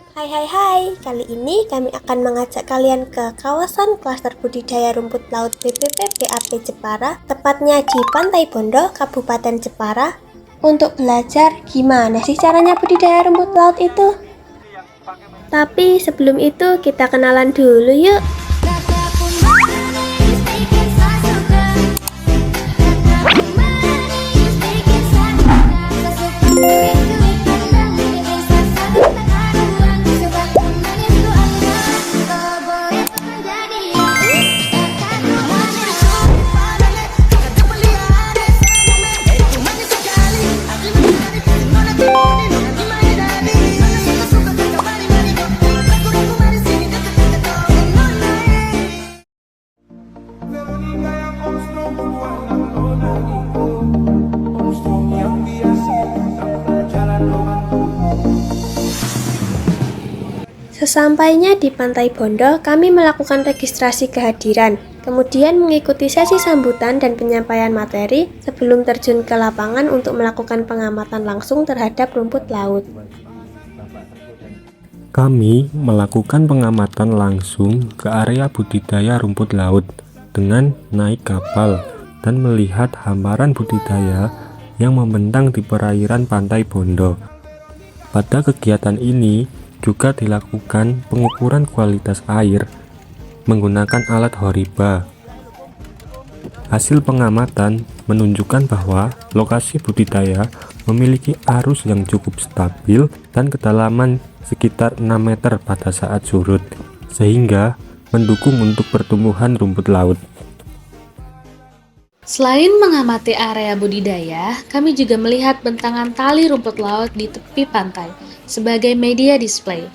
Hai hai hai, kali ini kami akan mengajak kalian ke kawasan klaster budidaya rumput laut BPP BAP Jepara, tepatnya di Pantai Bondo, Kabupaten Jepara, untuk belajar gimana sih caranya budidaya rumput laut itu. Tapi sebelum itu kita kenalan dulu yuk. Sesampainya di Pantai Bondo, kami melakukan registrasi kehadiran, kemudian mengikuti sesi sambutan dan penyampaian materi sebelum terjun ke lapangan untuk melakukan pengamatan langsung terhadap rumput laut. Kami melakukan pengamatan langsung ke area budidaya rumput laut dengan naik kapal dan melihat hamparan budidaya yang membentang di perairan Pantai Bondo. Pada kegiatan ini juga dilakukan pengukuran kualitas air menggunakan alat horiba. Hasil pengamatan menunjukkan bahwa lokasi budidaya memiliki arus yang cukup stabil dan kedalaman sekitar 6 meter pada saat surut, sehingga mendukung untuk pertumbuhan rumput laut. Selain mengamati area budidaya, kami juga melihat bentangan tali rumput laut di tepi pantai sebagai media display.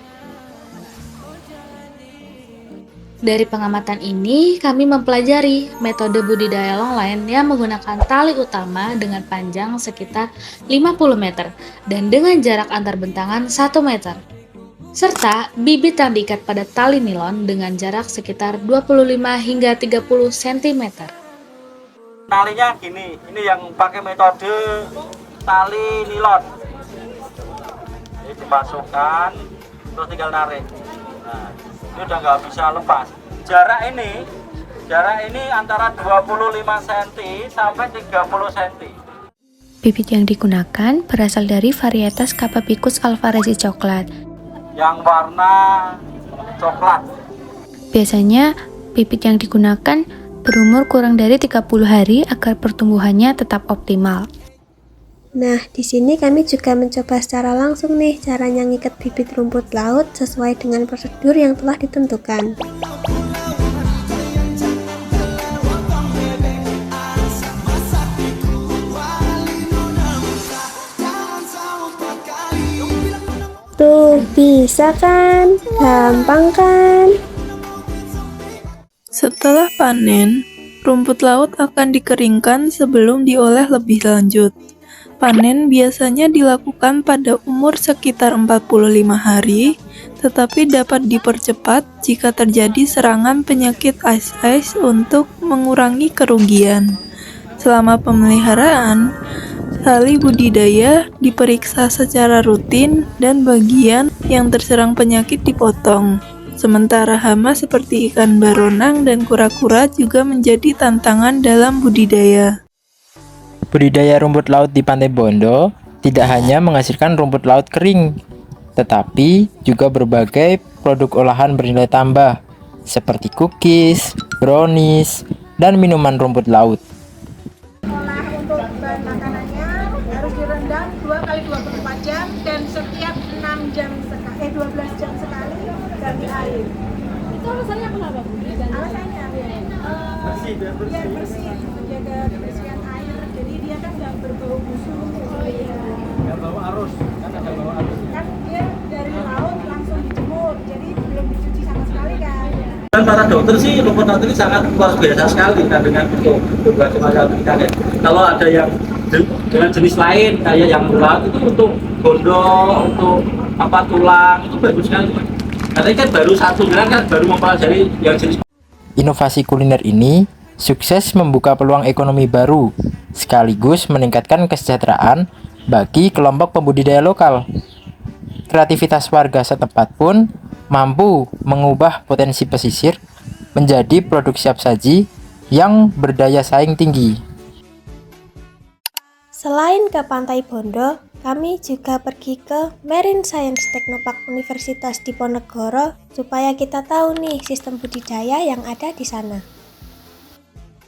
Dari pengamatan ini, kami mempelajari metode budidaya longline yang menggunakan tali utama dengan panjang sekitar 50 meter dan dengan jarak antar bentangan 1 meter, serta bibit yang diikat pada tali nilon dengan jarak sekitar 25 hingga 30 cm. Talinya gini, ini yang pakai metode tali nilon. Ini dimasukkan, terus tinggal narik. Nah, ini udah nggak bisa lepas. Jarak ini antara 25 cm sampai 30 cm. Bibit yang digunakan berasal dari varietas Capabicus alvarezi coklat. Yang warna coklat. Biasanya bibit yang digunakan berumur kurang dari 30 hari agar pertumbuhannya tetap optimal. Nah, di sini kami juga mencoba secara langsung nih caranya ngikat bibit rumput laut sesuai dengan prosedur yang telah ditentukan. Tuh, bisa kan? Gampang kan? Setelah panen, rumput laut akan dikeringkan sebelum diolah lebih lanjut. Panen biasanya dilakukan pada umur sekitar 45 hari, tetapi dapat dipercepat jika terjadi serangan penyakit ice untuk mengurangi kerugian. Selama pemeliharaan, tali budidaya diperiksa secara rutin dan bagian yang terserang penyakit dipotong. Sementara hama seperti ikan baronang dan kura-kura juga menjadi tantangan dalam budidaya. Budidaya rumput laut di Pantai Bondo tidak hanya menghasilkan rumput laut kering, tetapi juga berbagai produk olahan bernilai tambah, seperti cookies, brownies, dan minuman rumput laut. Untuk bahan makanannya harus direndam 2 kali 24 jam dan setiap 12 jam sekali ganti air. Itu alasannya kenapa, Bu? Alasannya biar bersih, menjaga kebersihan air. Jadi dia kan nggak berbau busuk. Oh iya. Nggak bawa arus, kan ada bawa arus. Kan dia dari laut langsung dijemur, jadi belum dicuci sama sekali kan. Dan para dokter sih rumput laut ini sangat luar biasa sekali kandungan untuk berbagai macam penyakit. Kalau ada yang dengan jenis lain kayak yang laut itu untuk bondo, untuk tulang itu bagus sekali. Karena kan baru satu bulan kan baru mempelajari yang jenis. Inovasi kuliner ini sukses membuka peluang ekonomi baru, sekaligus meningkatkan kesejahteraan bagi kelompok pembudidaya lokal. kreativitas warga setempat pun mampu mengubah potensi pesisir menjadi produk siap saji yang berdaya saing tinggi. Selain ke Pantai Bondo, kami juga pergi ke Marine Science Technopark Universitas Diponegoro supaya kita tahu nih sistem budidaya yang ada di sana.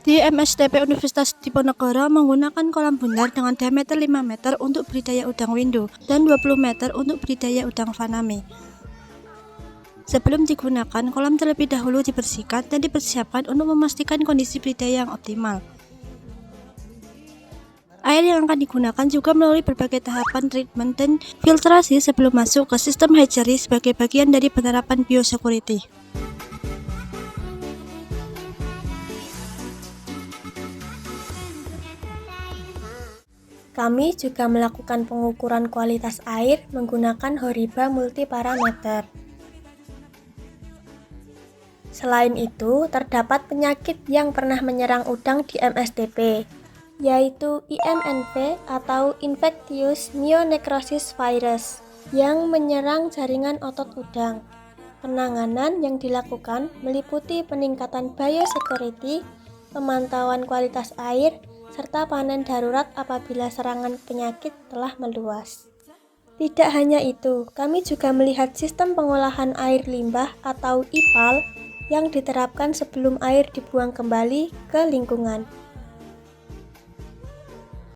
Di MSTP Universitas Diponegoro menggunakan kolam bundar dengan diameter 5 meter untuk budidaya udang windu dan 20 meter untuk budidaya udang faname. Sebelum digunakan, kolam terlebih dahulu dibersihkan dan dipersiapkan untuk memastikan kondisi budidaya yang optimal. Air yang akan digunakan juga melalui berbagai tahapan treatment dan filtrasi sebelum masuk ke sistem hatchery sebagai bagian dari penerapan biosecurity. Kami juga melakukan pengukuran kualitas air menggunakan Horiba multiparameter. Selain itu, terdapat penyakit yang pernah menyerang udang di MSTP, yaitu IMNV atau Infectious Myonecrosis Virus yang menyerang jaringan otot udang. Penanganan yang dilakukan meliputi peningkatan biosecurity, pemantauan kualitas air, serta panen darurat apabila serangan penyakit telah meluas. Tidak hanya itu, kami juga melihat sistem pengolahan air limbah atau IPAL yang diterapkan sebelum air dibuang kembali ke lingkungan.